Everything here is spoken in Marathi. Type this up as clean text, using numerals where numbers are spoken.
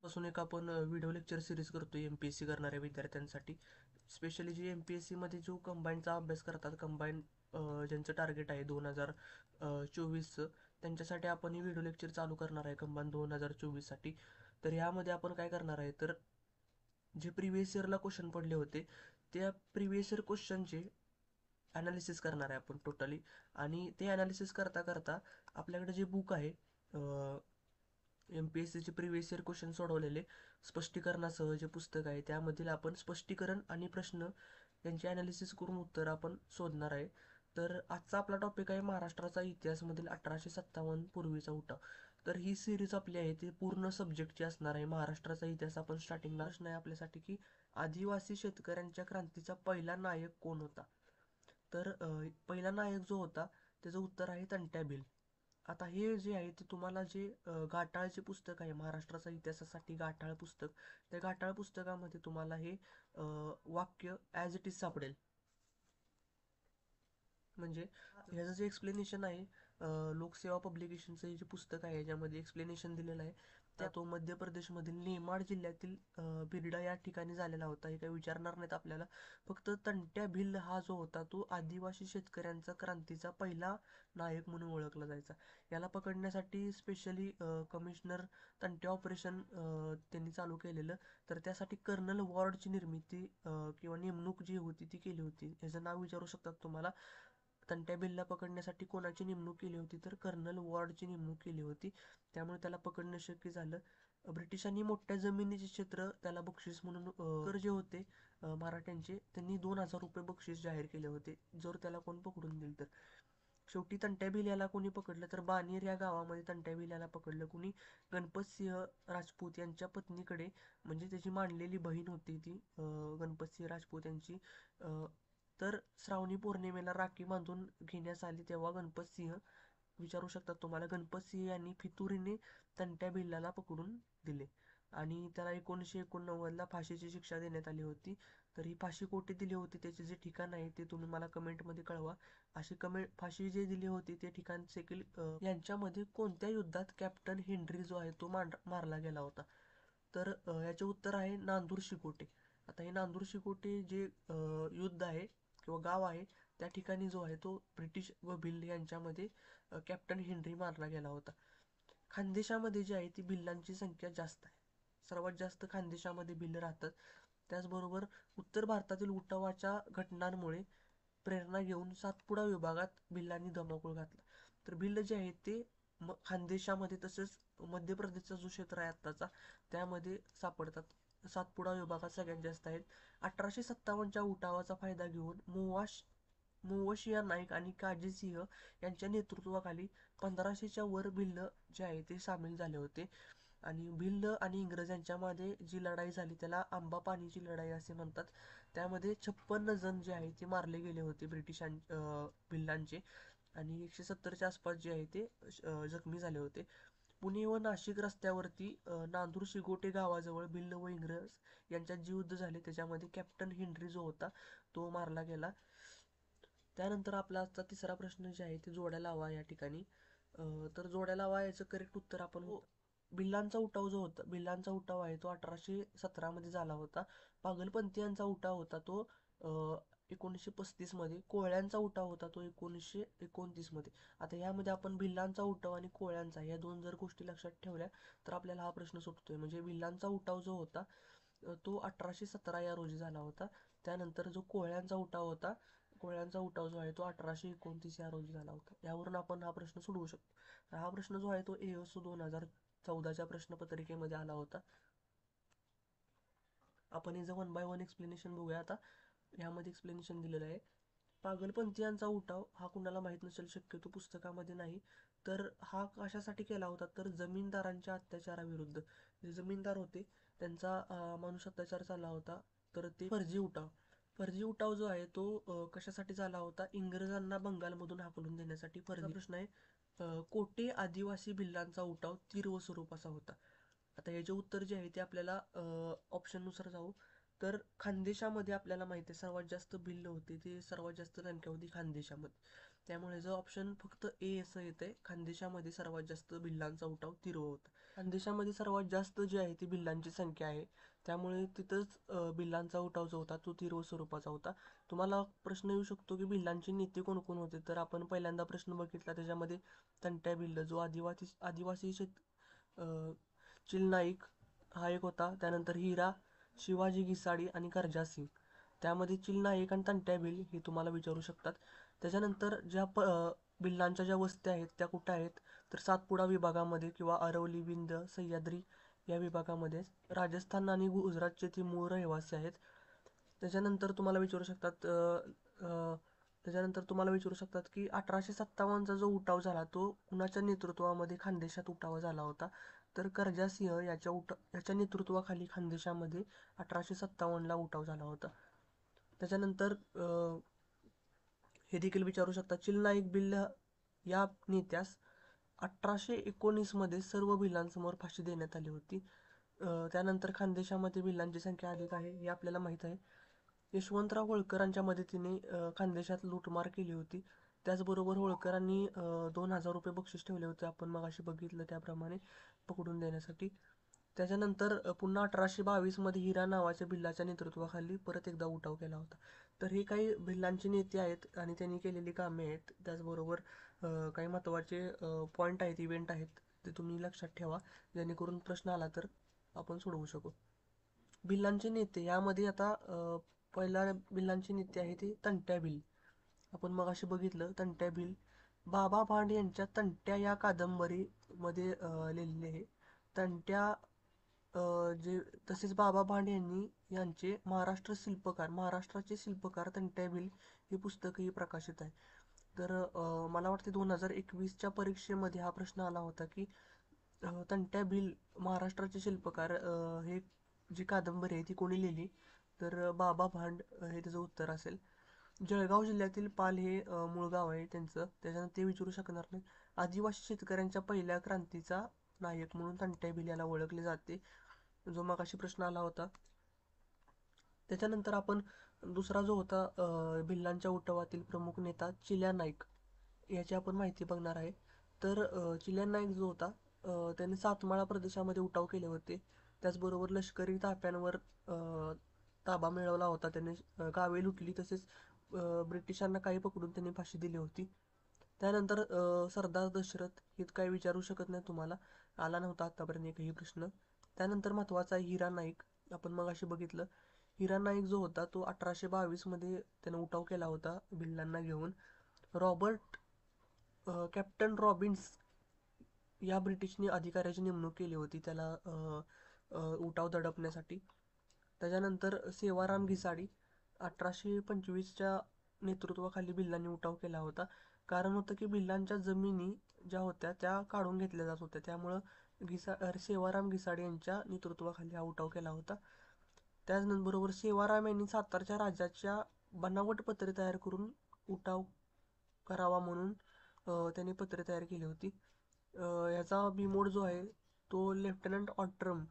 पासून एक आपण व्हिडिओ लेक्चर सिरीज करतो MPSC करणाऱ्या विद्यार्थ्यांसाठी. स्पेशली जे MPSC मध्ये जो कंबाईनचा अभ्यास करतात, कंबाईन ज्यांचं टार्गेट आहे 2024चं, त्यांच्यासाठी आपण ही व्हिडिओ लेक्चर चालू करणार आहे कंबाईन 2024साठी. तर यामध्ये आपण काय करणार आहे, तर जे प्रिव्हियस इयरला क्वेश्चन पडले होते त्या प्रिव्हियस इयर क्वेश्चनचे ॲनालिसिस करणार आहे आपण टोटली. आणि ते ॲनालिसिस करता करता आपल्याकडे जे बुक आहे MPSCचे प्रिव्हियस इयर क्वेश्चन सोडवलेले स्पष्टीकरणासह जे पुस्तक आहे त्यामधील आपण स्पष्टीकरण आणि प्रश्न यांचे ॲनालिसिस करून उत्तर आपण शोधणार आहे. तर आजचा आपला टॉपिक आहे महाराष्ट्राचा इतिहासमधील 1857 पूर्वीचा उठाव. तर ही सिरीज आपली आहे ती पूर्ण सब्जेक्टची असणार आहे. महाराष्ट्राचा इतिहास आपण स्टार्टिंगला प्रश्न आहे आपल्यासाठी की आदिवासी शेतकऱ्यांच्या क्रांतीचा पहिला नायक कोण होता. तर पहिला नायक जो होता त्याचं उत्तर आहे तंट्या भिल. आता हे जे आहे ते तुम्हाला जे घाटाळचे पुस्तक आहे महाराष्ट्राचा इतिहासासाठी घाटाळ पुस्तक, त्या घाटाळ पुस्तकामध्ये तुम्हाला हे वाक्य ॲज इट इज सापडेल. म्हणजे ह्याचं जे एक्सप्लेनेशन आहे लोकसेवा पब्लिकेशनचं हे जे पुस्तक आहे याच्यामध्ये एक्सप्लेनेशन दिलेलं आहे. त्या तो मध्य प्रदेशमधील नेमाड जिल्ह्यातील बिरडा या ठिकाणी झालेला होता. हे काही विचारणार नाहीत आपल्याला. फक्त तंट्या भिल्ल हा जो होता तो आदिवासी शेतकऱ्यांचा क्रांतीचा पहिला नायक म्हणून ओळखला जायचा. याला पकडण्यासाठी स्पेशली कमिशनर तंट्या ऑपरेशन त्यांनी चालू केलेलं. तर त्यासाठी कर्नल वॉर्डची निर्मिती किंवा नेमणूक जी होती ती केली होती. याचं नाव विचारू शकतात तुम्हाला. तंट्या भिल्लला पकडण्यासाठी कोणाची नेमणूक केली होती, तर कर्नल वॉर्डची नेमणूक केली होती. त्यामुळे त्याला पकडणं शक्य झालं. ब्रिटिशांनी मोठ्या जमिनीचे क्षेत्र त्याला बक्षीस म्हणून कर जे होते मराठ्यांचे त्यांनी 2,000 रुपये बक्षीस जाहीर केले होते जर त्याला कोण पकडून दिलं तर. शेवटी तंट्या भिल याला कोणी पकडलं, तर बानेर या गावामध्ये तंट्या भिल याला पकडलं. कुणी गणपतसिंह राजपूत यांच्या पत्नीकडे, म्हणजे त्याची मांडलेली बहीण होती ती गणपतसिंह राजपूत यांची. तर श्रावणी पौर्णिमेला राखी बांधून घेण्यास आली तेव्हा गणपतसिंह, विचारू शकतात तुम्हाला, गणपतसिंह यांनी फितुरीने तंट्या भिल्लाला पकडून दिले आणि त्याला 1989ला फाशीची शिक्षा देण्यात आली होती. तर ही फाशी कोठे दिली होती त्याचे जे ठिकाण आहे ते तुम्ही मला कमेंटमध्ये कळवा. फाशी जे दिली होती ते ठिकाण देखील यांच्यामध्ये कोणत्या युद्धात कॅप्टन हेनरी जो आहे तो मारला गेला होता. तर याचे उत्तर आहे नांदूर शिकोटे. आता हे नांदूर शिकोटे जे युद्ध आहे किंवा गाव आहे त्या ठिकाणी जो आहे तो ब्रिटिश व भिल्ल यांच्यामध्ये कॅप्टन हेनरी मारला गेला होता. खानदेशामध्ये जी आहे ती भिल्लांची संख्या जास्त आहे. सर्वात जास्त खानदेशामध्ये भिल्ल राहतात. त्याचबरोबर उत्तर भारतातील उठावाच्या घटनांमुळे प्रेरणा घेऊन सातपुडा विभागात भिल्लांनी धुमाकूळ घातला. तर भिल्ल जे आहे ते खानदेशामध्ये तसेच मध्य प्रदेशचा जो क्षेत्र आहे आत्ताचा त्यामध्ये सापडतात. सातपुडा विभागात सगळ्यात जास्त आहेत. 1857च्या उठावाचा फायदा घेऊन मुवशिया नाईक आणि काजीसिंह यांच्या नेतृत्वाखाली 1500च्या वर भिल्ल जे आहे ते सामील झाले होते. आणि भिल्ल आणि इंग्रज यांच्यामध्ये जी लढाई झाली त्याला आंबापानीची लढाई असे म्हणतात. त्यामध्ये 56 जण जे आहे ते मारले गेले होते भिल्लांचे आणि 170च्या आसपास जे आहे ते जखमी झाले होते. पुणे व नाशिक रस्त्यावरती नांदूर शिगोटे गावाजवळ भिल्ल व इंग्रज यांच्यात जे युद्ध झाले त्याच्यामध्ये कॅप्टन हेनरी जो होता तो मारला गेला. त्यानंतर आपला आजचा तिसरा प्रश्न जे आहे ते जोड्या लावा या ठिकाणी. तर जोड्या लावा याचं करेक्ट उत्तर आपण भिल्लांचा उठाव जो होता, भिल्लांचा उठाव आहे तो 1817 मध्ये झाला होता. पागलपंथीयांचा उठाव होता तो 1935 मध्ये. कोळ्यांचा उठाव होता तो 1929 मध्ये. आता यामध्ये आपण भिल्लांचा उठाव आणि कोळ्यांचा या दोन जर गोष्टी लक्षात ठेवल्या तर आपल्याला हा प्रश्न सुटतोय. म्हणजे भिल्लांचा उठाव जो होता तो 1817 या रोजी झाला होता. त्यानंतर जो कोळ्यांचा उठाव होता, कोळ्यांचा उठाव जो आहे तो 1829 या रोजी झाला होता. यावरून आपण हा प्रश्न सोडवू शकतो. हा प्रश्न जो आहे तो ASO 2014च्या प्रश्नपत्रिकेमध्ये आला होता. आपण याचं 1 बाय 1 एक्सप्लेनेशन बघूया. आता यामध्ये एक्सप्लेनेशन दिलेलं आहे. पागलपंथीयांचा उठाव हा कुणाला माहीत नसेल, शक्यतो पुस्तकामध्ये नाही. तर हा कशासाठी केला होता, तर जमीनदारांच्या अत्याचाराविरुद्ध. जे जमीनदार होते त्यांचा माणूस अत्याचार झाला होता. तर ते फर्जी उठाव जो आहे तो कशासाठी झाला होता, इंग्रजांना बंगालमधून हाकलून देण्यासाठी. प्रश्न आहे कोटे आदिवासी भिल्लांचा उठाव तीव्र स्वरूपाचा होता. आता याचे उत्तर जे आहे ते आपल्याला ऑप्शननुसार जाऊ. तर खानदेशामध्ये आपल्याला माहिती आहे सर्वात जास्त भिल्ल होते, ते सर्वात जास्त संख्या होती खानदेशामध्ये. त्यामुळे जर ऑप्शन फक्त A असं येतंय, खानदेशामध्ये सर्वात जास्त भिल्लांचा उठाव तीव्र होता. खानदेशामध्ये सर्वात जास्त जी आहे ती भिल्लांची संख्या आहे. त्यामुळे तिथंच भिल्लांचा उठाव जो होता तो तीव्र स्वरूपाचा होता. तुम्हाला प्रश्न येऊ शकतो की भिल्लांचे नेते कोण होते? तर आपण पहिल्यांदा प्रश्न बघितला त्याच्यामध्ये तंट्या भिल्ल जो आदिवासी आदिवासी अ, चिलनाईक हा एक होता. त्यानंतर हिरा, शिवाजी घिसाडी आणि कर्जा सिंग. त्यामध्ये चिलनाईक आणि तंट्या भिल हे तुम्हाला विचारू शकतात. त्याच्यानंतर भिल्लांच्या ज्या वस्त्या आहेत त्या कुठे आहेत? तर सातपुडा विभागामध्ये किंवा अरवली, विंध्य, सह्याद्री या विभागामध्ये राजस्थान आणि गुजरातचे ते मूळ रहिवासी आहेत. त्याच्यानंतर तुम्हाला विचारू शकतात अ, त्याच्यानंतर तुम्हाला विचारू शकतात की 1857चा जो उठाव झाला तो कुणाच्या नेतृत्वामध्ये खानदेशात उठाव झाला होता? तर कर्जा सिंह याच्या नेतृत्वाखाली खानदेशामध्ये 1857ला उठाव झाला होता. त्याच्यानंतर हे देखील विचारू शकता चिलनाईक बिल्ल या नेत्यास 1819 मध्ये सर्व भिल्लांसमोर फाशी देण्यात आली होती. त्यानंतर खानदेशामध्ये भिल्लांची संख्या अधिक आहे हे आपल्याला माहीत आहे. यशवंतराव होळकरांच्या मदतीने खानदेशात लूटमार केली होती. त्याचबरोबर होळकरांनी 2,000 रुपये बक्षीस ठेवले होते, आपण मगाशी बघितलं त्याप्रमाणे पकडून देण्यासाठी. त्याच्यानंतर पुन्हा 1822 मध्ये हिरा नावाच्या भिल्लाच्या नेतृत्वाखाली परत एकदा उठाव केला होता. तर हे काही भिल्लांचे नेते आहेत आणि त्यांनी केलेली कामे आहेत. त्याचबरोबर काही महत्त्वाचे पॉईंट आहेत, इव्हेंट आहेत, ते तुम्ही लक्षात ठेवा जेणेकरून प्रश्न आला तर आपण सोडवू शकू. भिल्लांचे नेते यामध्ये आता पहिला भिल्लांचे नेते आहे ते तंट्या भिल. आपण मगाशी बघितलं तंट्या भिल. बाबा भांड यांच्या तंट्या या कादंबरीमध्ये लिहिलेले आहे. तंट्या जे तसेच बाबा भांड यांचे महाराष्ट्राचे शिल्पकार तंट्या भिल हे पुस्तकही प्रकाशित आहे. तर मला वाटते 2021च्या परीक्षेमध्ये हा प्रश्न आला होता की तंट्या भिल महाराष्ट्राचे शिल्पकार हे जी कादंबरी आहे ती कोणी लिहिली? तर बाबा भांड हे त्याचं उत्तर असेल. जळगाव जिल्ह्यातील पाल हे मूळ गाव आहे त्यांचं, त्याच्यानं ते विचारू शकणार नाही. आदिवासी शेतकऱ्यांच्या पहिल्या क्रांतीचा नायक म्हणून तंट्या भिल याला ओळखले जाते, जो मगाशी प्रश्न आला होता. त्याच्यानंतर आपण दुसरा जो होता भिल्लांच्या उठावातील प्रमुख नेता चिल्या नाईक याची आपण माहिती बघणार आहे. तर चिल्या नाईक जो होता त्याने सातमाळा प्रदेशामध्ये उठाव केले होते. त्याचबरोबर लष्करी ताफ्यांवर ताबा मिळवला होता त्याने. गावे लुटली तसेच ब्रिटिशांना काही पकडून त्यांनी फाशी दिली होती. त्यानंतर सरदार दशरथ हे काही विचारू शकत नाही तुम्हाला, आला नव्हता आतापर्यंत एकही प्रश्न. त्यानंतर महत्त्वाचा आहे हिरा नाईक. आपण मगाशी बघितलं हिरा नाईक जो होता तो 1822 मध्ये त्याने उठाव केला होता भिल्लांना घेऊन. रॉबर्ट कॅप्टन रॉबिन्स या ब्रिटिशनी अधिकाऱ्याची नेमणूक केली होती त्याला उठाव दडपण्यासाठी. त्याच्यानंतर सेवाराम घिसाडी 1825च्या नेतृत्वाखाली भिल्लांनी उठाव केला होता. कारण होतं की भिल्लांच्या जमिनी ज्या होत्या त्या काढून घेतल्या जात होत्या, त्यामुळं सेवाराम घिसाडे यांच्या नेतृत्वाखाली हा उठाव केला होता. त्याचबरोबर सेवाराम यांनी सातारच्या राजाच्या बनावट पत्रे तयार करून उठाव करावा म्हणून त्यांनी पत्रे तयार केली होती. याचा बिमोड जो आहे तो लेफ्टनंट ऑट्रम